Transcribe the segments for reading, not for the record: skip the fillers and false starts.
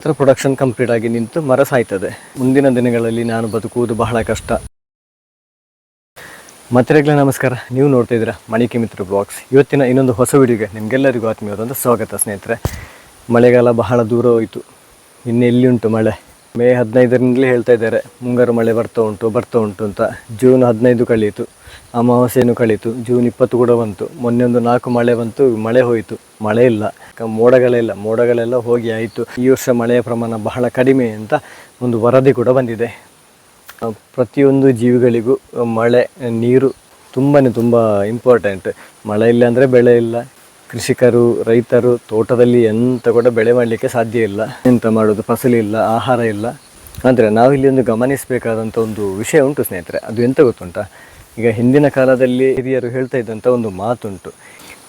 Production complete ಆಗಿ ನಿಂತು ಮರ ಸಾಯ್ತದೆ. ಮುಂದಿನ ದಿನಗಳಲ್ಲಿ ನಾನು ಬದುಕುವುದು ಬಹಳ ಕಷ್ಟ. ಮತ್ತೆ ನಮಸ್ಕಾರ, ನೀವು ನೋಡ್ತಾ ಇದ್ದೀರಾ ಮಣಿಕೆ ಮಿತ್ರ ಬ್ಲಾಗ್ಸ್. ಇವತ್ತಿನ ಇನ್ನೊಂದು ಹೊಸ ವಿಡಿಯೋಗೆ ನಿಮಗೆಲ್ಲರಿಗೂ ಆತ್ಮೀಯವಾದಂಥ ಸ್ವಾಗತ ಸ್ನೇಹಿತರೆ. ಮಳೆಗಾಲ ಬಹಳ ದೂರ ಹೋಯಿತು, ಇನ್ನು ಎಲ್ಲಿ ಉಂಟು ಮಳೆ. ಮೇ 15ರಿಂದಲೇ ಹೇಳ್ತಾ ಇದ್ದಾರೆ ಮುಂಗಾರು ಮಳೆ ಬರ್ತಾ ಉಂಟು ಅಂತ. ಜೂನ್ 15 ಕಳೀತು, ಅಮಾವಾಸ್ಯೆಯನ್ನು ಕಳೀತು, ಜೂನ್ 20 ಕೂಡ ಬಂತು. ಮೊನ್ನೆ ಒಂದು 4 ಮಳೆ ಬಂತು, ಮಳೆ ಹೋಯಿತು. ಮಳೆ ಇಲ್ಲ, ಮೋಡಗಳೆಲ್ಲ ಹೋಗಿ ಆಯಿತು. ಈ ವರ್ಷ ಮಳೆಯ ಪ್ರಮಾಣ ಬಹಳ ಕಡಿಮೆ ಅಂತ ಒಂದು ವರದಿ ಕೂಡ ಬಂದಿದೆ. ಪ್ರತಿಯೊಂದು ಜೀವಿಗಳಿಗೂ ಮಳೆ, ನೀರು ತುಂಬ ಇಂಪಾರ್ಟೆಂಟ್. ಮಳೆ ಇಲ್ಲ ಅಂದರೆ ಬೆಳೆ ಇಲ್ಲ. ಕೃಷಿಕರು, ರೈತರು ತೋಟದಲ್ಲಿ ಎಂತ ಕೂಡ ಬೆಳೆ ಮಾಡಲಿಕ್ಕೆ ಸಾಧ್ಯ ಇಲ್ಲ. ಎಂತ ಮಾಡೋದು, ಫಸಲಿಲ್ಲ, ಆಹಾರ ಇಲ್ಲ. ಆದರೆ ನಾವಿಲ್ಲಿ ಒಂದು ಗಮನಿಸಬೇಕಾದಂಥ ಒಂದು ವಿಷಯ ಉಂಟು ಸ್ನೇಹಿತರೆ. ಅದು ಎಂತ ಗೊತ್ತುಂಟಾ? ಈಗ ಹಿಂದಿನ ಕಾಲದಲ್ಲಿ ಹಿರಿಯರು ಹೇಳ್ತಾ ಇದ್ದಂಥ ಒಂದು ಮಾತುಂಟು,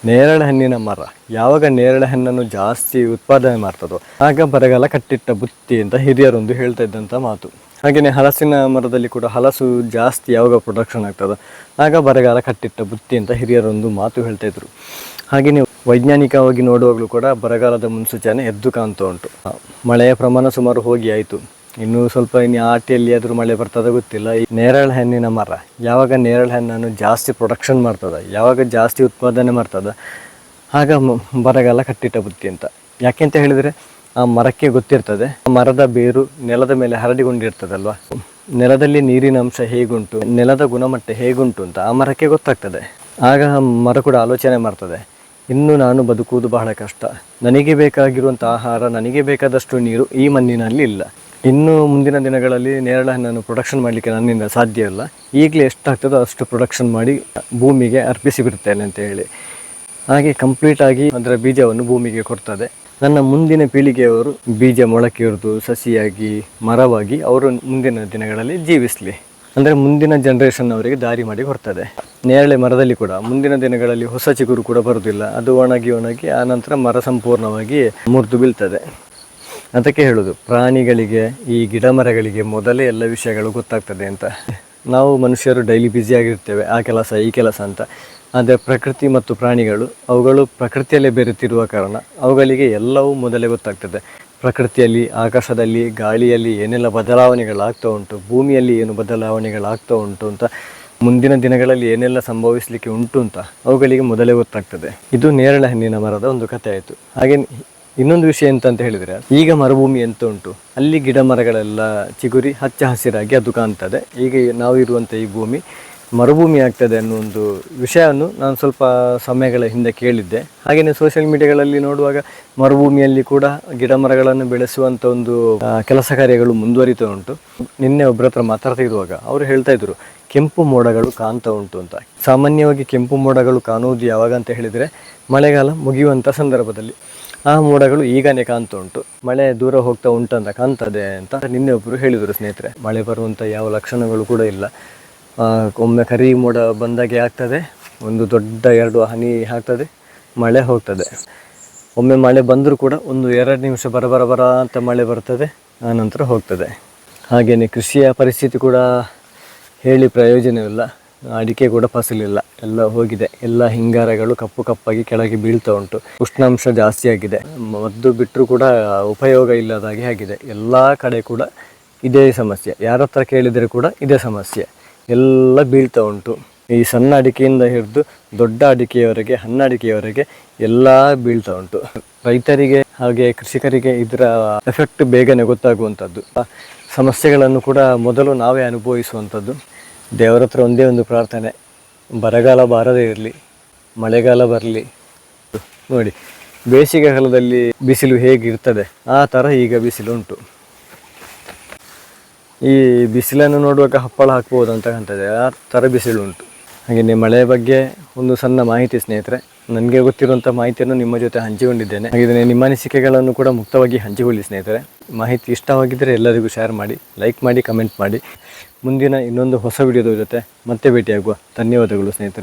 ನೇರಳೆ ಹಣ್ಣಿನ ಮರ ಯಾವಾಗ ನೇರಳೆ ಹಣ್ಣನ್ನು ಜಾಸ್ತಿ ಉತ್ಪಾದನೆ ಮಾಡ್ತದೋ ಆಗ ಬರಗಾಲ ಕಟ್ಟಿಟ್ಟ ಬುತ್ತಿ ಅಂತ ಹಿರಿಯರೊಂದು ಹೇಳ್ತಾ ಇದ್ದಂಥ ಮಾತು. ಹಾಗೆಯೇ ಹಲಸಿನ ಮರದಲ್ಲಿ ಕೂಡ ಹಲಸು ಜಾಸ್ತಿ ಯಾವಾಗ ಪ್ರೊಡಕ್ಷನ್ ಆಗ್ತದೋ ಆಗ ಬರಗಾಲ ಕಟ್ಟಿಟ್ಟ ಬುತ್ತಿ ಅಂತ ಹಿರಿಯರೊಂದು ಮಾತು ಹೇಳ್ತಾ ಇದ್ರು. ಹಾಗೆಯೇ ವೈಜ್ಞಾನಿಕವಾಗಿ ನೋಡುವಾಗಲೂ ಕೂಡ ಬರಗಾಲದ ಮುನ್ಸೂಚನೆ ಎದ್ದು ಕಾಣ್ತಾ ಉಂಟು. ಮಳೆಯ ಪ್ರಮಾಣ ಸುಮಾರು ಹೋಗಿ ಆಯಿತು, ಇನ್ನೂ ಸ್ವಲ್ಪ ಆಟಿಯಲ್ಲಿ ಆದರೂ ಮಳೆ ಬರ್ತದೆ ಗೊತ್ತಿಲ್ಲ. ಈ ನೇರಳೆ ಹಣ್ಣಿನ ಮರ ಯಾವಾಗ ನೇರಳೆ ಹಣ್ಣನ್ನು ಜಾಸ್ತಿ ಪ್ರೊಡಕ್ಷನ್ ಮಾಡ್ತದೆ, ಯಾವಾಗ ಜಾಸ್ತಿ ಉತ್ಪಾದನೆ ಮಾಡ್ತದೆ ಆಗ ಬರಗಾಲ ಕಟ್ಟಿಟ್ಟ ಬುತ್ತಿ ಅಂತ. ಯಾಕೆಂತ ಹೇಳಿದರೆ ಆ ಮರಕ್ಕೆ ಗೊತ್ತಿರ್ತದೆ, ಮರದ ಬೇರು ನೆಲದ ಮೇಲೆ ಹರಡಿಕೊಂಡಿರ್ತದಲ್ವ, ನೆಲದಲ್ಲಿ ನೀರಿನ ಅಂಶ ಹೇಗುಂಟು, ನೆಲದ ಗುಣಮಟ್ಟ ಹೇಗುಂಟು ಅಂತ ಆ ಮರಕ್ಕೆ ಗೊತ್ತಾಗ್ತದೆ. ಆಗ ಮರ ಕೂಡ ಆಲೋಚನೆ ಮಾಡ್ತದೆ, ಇನ್ನು ನಾನು ಬದುಕುವುದು ಬಹಳ ಕಷ್ಟ, ನನಗೆ ಬೇಕಾಗಿರುವಂಥ ಆಹಾರ, ನನಗೆ ಬೇಕಾದಷ್ಟು ನೀರು ಈ ಮಣ್ಣಿನಲ್ಲಿ ಇಲ್ಲ. ಇನ್ನು ಮುಂದಿನ ದಿನಗಳಲ್ಲಿ ನೇರಳೆ ಹಣ್ಣನ್ನು ಪ್ರೊಡಕ್ಷನ್ ಮಾಡಲಿಕ್ಕೆ ನನ್ನಿಂದ ಸಾಧ್ಯ ಇಲ್ಲ. ಈಗಲೇ ಎಷ್ಟಾಗ್ತದೋ ಅಷ್ಟು ಪ್ರೊಡಕ್ಷನ್ ಮಾಡಿ ಭೂಮಿಗೆ ಅರ್ಪಿಸಿ ಬಿಡ್ತೇನೆ ಅಂತ ಹೇಳಿ ಹಾಗೆ ಕಂಪ್ಲೀಟಾಗಿ ಅದರ ಬೀಜವನ್ನು ಭೂಮಿಗೆ ಕೊಡ್ತದೆ. ನನ್ನ ಮುಂದಿನ ಪೀಳಿಗೆಯವರು ಬೀಜ ಮೊಳಕೆ ಹೊಡೆದು ಸಸಿಯಾಗಿ ಮರವಾಗಿ ಅವರು ಮುಂದಿನ ದಿನಗಳಲ್ಲಿ ಜೀವಿಸಲಿ, ಅಂದರೆ ಮುಂದಿನ ಜನ್ರೇಷನ್ ಅವರಿಗೆ ದಾರಿ ಮಾಡಿ ಕೊಡ್ತದೆ. ನೇರಳೆ ಮರದಲ್ಲಿ ಕೂಡ ಮುಂದಿನ ದಿನಗಳಲ್ಲಿ ಹೊಸ ಚಿಗುರು ಕೂಡ ಬರುವುದಿಲ್ಲ, ಅದು ಒಣಗಿ ಆನಂತರ ಮರ ಸಂಪೂರ್ಣವಾಗಿ ಮುರಿದು ಬೀಳ್ತದೆ. ಅದಕ್ಕೆ ಹೇಳೋದು, ಪ್ರಾಣಿಗಳಿಗೆ, ಈ ಗಿಡ ಮರಗಳಿಗೆ ಮೊದಲೇ ಎಲ್ಲ ವಿಷಯಗಳು ಗೊತ್ತಾಗ್ತದೆ ಅಂತ. ನಾವು ಮನುಷ್ಯರು ಡೈಲಿ ಬ್ಯುಸಿಯಾಗಿರ್ತೇವೆ, ಆ ಕೆಲಸ ಈ ಕೆಲಸ ಅಂತ. ಆದರೆ ಪ್ರಕೃತಿ ಮತ್ತು ಪ್ರಾಣಿಗಳು, ಅವುಗಳು ಪ್ರಕೃತಿಯಲ್ಲೇ ಬೆರೆತಿರುವ ಕಾರಣ ಅವುಗಳಿಗೆ ಎಲ್ಲವೂ ಮೊದಲೇ ಗೊತ್ತಾಗ್ತದೆ. ಪ್ರಕೃತಿಯಲ್ಲಿ, ಆಕಾಶದಲ್ಲಿ, ಗಾಳಿಯಲ್ಲಿ ಏನೆಲ್ಲ ಬದಲಾವಣೆಗಳಾಗ್ತಾ ಉಂಟು, ಭೂಮಿಯಲ್ಲಿ ಏನು ಬದಲಾವಣೆಗಳಾಗ್ತಾ ಉಂಟು ಅಂತ, ಮುಂದಿನ ದಿನಗಳಲ್ಲಿ ಏನೆಲ್ಲ ಸಂಭವಿಸಲಿಕ್ಕೆ ಉಂಟು ಅಂತ ಅವುಗಳಿಗೆ ಮೊದಲೇ ಗೊತ್ತಾಗ್ತದೆ. ಇದು ನೇರಳೆ ಹಣ್ಣಿನ ಮರದ ಒಂದು ಕಥೆ ಆಯಿತು. ಹಾಗೆ ಇನ್ನೊಂದು ವಿಷಯ ಎಂತ ಹೇಳಿದರೆ, ಈಗ ಮರುಭೂಮಿ ಎಂತ ಉಂಟು, ಅಲ್ಲಿ ಗಿಡ ಮರಗಳೆಲ್ಲ ಚಿಗುರಿ ಹಚ್ಚ ಹಸಿರಾಗಿ ಅದು ಕಾಣ್ತದೆ. ಈಗ ನಾವು ಇರುವಂಥ ಈ ಭೂಮಿ ಮರುಭೂಮಿ ಆಗ್ತದೆ ಅನ್ನೋ ಒಂದು ವಿಷಯವನ್ನು ನಾನು ಸ್ವಲ್ಪ ಸಮಯಗಳ ಹಿಂದೆ ಕೇಳಿದ್ದೆ. ಹಾಗೆಯೇ ಸೋಷಿಯಲ್ ಮೀಡಿಯಾಗಳಲ್ಲಿ ನೋಡುವಾಗ ಮರುಭೂಮಿಯಲ್ಲಿ ಕೂಡ ಗಿಡ ಮರಗಳನ್ನು ಬೆಳೆಸುವಂಥ ಒಂದು ಕೆಲಸ ಕಾರ್ಯಗಳು ಮುಂದುವರಿತಾ ಉಂಟು. ನಿನ್ನೆ ಒಬ್ಬರ ಹತ್ರ ಮಾತಾಡ್ತಿರುವಾಗ ಅವರು ಹೇಳ್ತಾ ಇದ್ರು, ಕೆಂಪು ಮೋಡಗಳು ಕಾಣ್ತಾ ಉಂಟು ಅಂತ. ಸಾಮಾನ್ಯವಾಗಿ ಕೆಂಪು ಮೋಡಗಳು ಕಾಣುವುದು ಯಾವಾಗ ಅಂತ ಹೇಳಿದರೆ ಮಳೆಗಾಲ ಮುಗಿಯುವಂಥ ಸಂದರ್ಭದಲ್ಲಿ. ಆ ಮೋಡಗಳು ಈಗನೇ ಕಾಣ್ತಾ ಉಂಟು, ಮಳೆ ದೂರ ಹೋಗ್ತಾ ಉಂಟಂತ ಕಾಣ್ತದೆ ಅಂತ ನಿನ್ನೆ ಒಬ್ಬರು ಹೇಳಿದರು ಸ್ನೇಹಿತರೆ. ಮಳೆ ಬರುವಂಥ ಯಾವ ಲಕ್ಷಣಗಳು ಕೂಡ ಇಲ್ಲ. ಒಮ್ಮೆ ಕರಿ ಮೋಡ ಬಂದಾಗೆ ಆಗ್ತದೆ, ಒಂದು ದೊಡ್ಡ 2 ಹನಿ ಆಗ್ತದೆ, ಮಳೆ ಹೋಗ್ತದೆ. ಒಮ್ಮೆ ಮಳೆ ಬಂದರೂ ಕೂಡ ಒಂದು 2 ನಿಮಿಷ ಬರ ಅಂತ ಮಳೆ ಬರ್ತದೆ, ಆನಂತರ ಹೋಗ್ತದೆ. ಹಾಗೆಯೇ ಕೃಷಿಯ ಪರಿಸ್ಥಿತಿ ಕೂಡ ಹೇಳಿ ಪ್ರಯೋಜನವಿಲ್ಲ. ಅಡಿಕೆ ಕೂಡ ಫಸಲಿಲ್ಲ, ಎಲ್ಲ ಹೋಗಿದೆ. ಎಲ್ಲ ಹಿಂಗಾರಗಳು ಕಪ್ಪಾಗಿ ಕೆಳಗೆ ಬೀಳ್ತಾ ಉಂಟು. ಉಷ್ಣಾಂಶ ಜಾಸ್ತಿ ಆಗಿದೆ, ಮದ್ದು ಬಿಟ್ಟರೂ ಕೂಡ ಉಪಯೋಗ ಇಲ್ಲದಾಗೆ ಆಗಿದೆ. ಎಲ್ಲ ಕಡೆ ಕೂಡ ಇದೇ ಸಮಸ್ಯೆ, ಯಾರ ಹತ್ರ ಕೇಳಿದರೆ ಕೂಡ ಇದೇ ಸಮಸ್ಯೆ. ಎಲ್ಲ ಬೀಳ್ತಾ ಉಂಟು. ಈ ಸಣ್ಣ ಅಡಿಕೆಯಿಂದ ಹಿಡಿದು ದೊಡ್ಡ ಅಡಿಕೆಯವರೆಗೆ, ಹಣ್ಣಡಿಕೆಯವರೆಗೆ ಎಲ್ಲ ಬೀಳ್ತಾ ಉಂಟು. ರೈತರಿಗೆ ಹಾಗೆ ಕೃಷಿಕರಿಗೆ ಇದರ ಎಫೆಕ್ಟ್ ಬೇಗನೆ ಗೊತ್ತಾಗುವಂಥದ್ದು. ಸಮಸ್ಯೆಗಳನ್ನು ಕೂಡ ಮೊದಲು ನಾವೇ ಅನುಭವಿಸುವಂಥದ್ದು. ದೇವರ ಹತ್ರ ಒಂದೇ ಒಂದು ಪ್ರಾರ್ಥನೆ, ಬರಗಾಲ ಬಾರದೇ ಇರಲಿ, ಮಳೆಗಾಲ ಬರಲಿ. ನೋಡಿ, ಬೇಸಿಗೆ ಕಾಲದಲ್ಲಿ ಬಿಸಿಲು ಹೇಗಿರ್ತದೆ ಆ ಥರ ಈಗ ಬಿಸಿಲು ಉಂಟು. ಈ ಬಿಸಿಲನ್ನು ನೋಡುವಾಗ ಹಪ್ಪಳ ಹಾಕ್ಬೋದು ಅಂತ ಕಾಣ್ತದೆ, ಆ ಥರ ಬಿಸಿಲು ಉಂಟು. ಹಾಗೆಯೇ ಮಳೆಯ ಬಗ್ಗೆ ಒಂದು ಸಣ್ಣ ಮಾಹಿತಿ ಸ್ನೇಹಿತರೆ, ನನಗೆ ಗೊತ್ತಿರುವಂಥ ಮಾಹಿತಿಯನ್ನು ನಿಮ್ಮ ಜೊತೆ ಹಂಚಿಕೊಂಡಿದ್ದೇನೆ. ಹಾಗೆಯೇ ನಿಮ್ಮ ಅನಿಸಿಕೆಗಳನ್ನು ಕೂಡ ಮುಕ್ತವಾಗಿ ಹಂಚಿಕೊಳ್ಳಿ ಸ್ನೇಹಿತರೆ. ಮಾಹಿತಿ ಇಷ್ಟವಾಗಿದ್ದರೆ ಎಲ್ಲರಿಗೂ ಶೇರ್ ಮಾಡಿ, ಲೈಕ್ ಮಾಡಿ, ಕಮೆಂಟ್ ಮಾಡಿ. ಮುಂದಿನ ಇನ್ನೊಂದು ಹೊಸ ವಿಡಿಯೋದ ಜೊತೆ ಮತ್ತೆ ಭೇಟಿಯಾಗುವ. ಧನ್ಯವಾದಗಳು ಸ್ನೇಹಿತರೆ.